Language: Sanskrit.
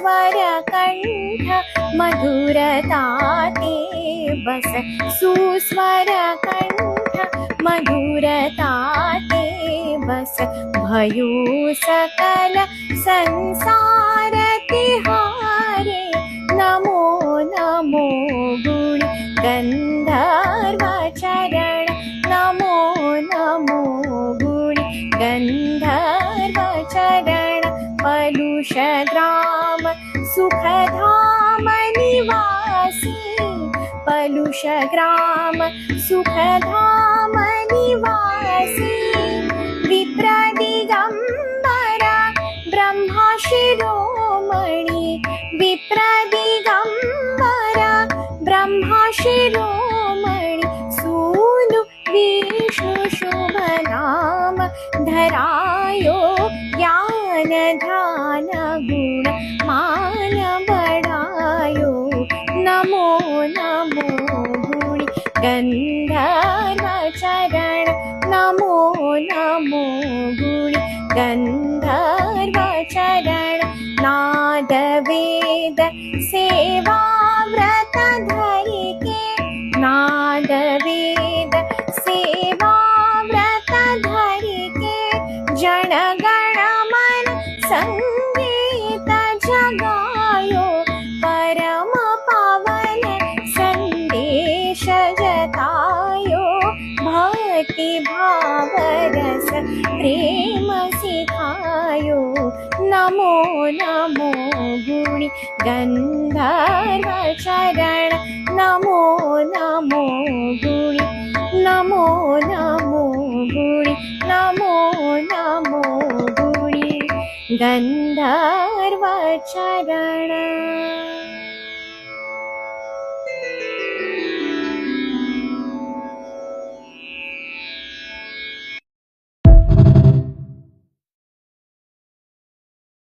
सुस्वर कंठ मधुरता ते बस सुस्वर कंठ मधुरता ते बस भयो सकल संसार तिहारे नमो नमो गुण गंधर्व चरण नमो नमो गुण गंधर्व चरण पलुष ग्राम सुखधाम निवासी पलुष ग्राम सुखधाम निवासी विप्र दिगंबरा ब्रह्मा शिरोमणि विप्र दिगंबरा ब्रह्मा शिरोमणि सूनु विष्णु शुभ नाम धरायो ज्ञान ध्यान गुण मान बढ़ायो नमो नमो गुण गंधर्व चरण नमो नमो गुण गंधर्व चरण नाद वेद सेवा व्रत धरि के नाद वेद सेवा व्रत धरि के जन गण मन संगीत जगायो परम पावन संदेश जतायो भक्ति भाव रस प्रेम सिखायो नमो नमो गुण गंधर्व चरण नमो नमो गुण नमो नमो गुण नमो नमो गुण गंधर्व चरण।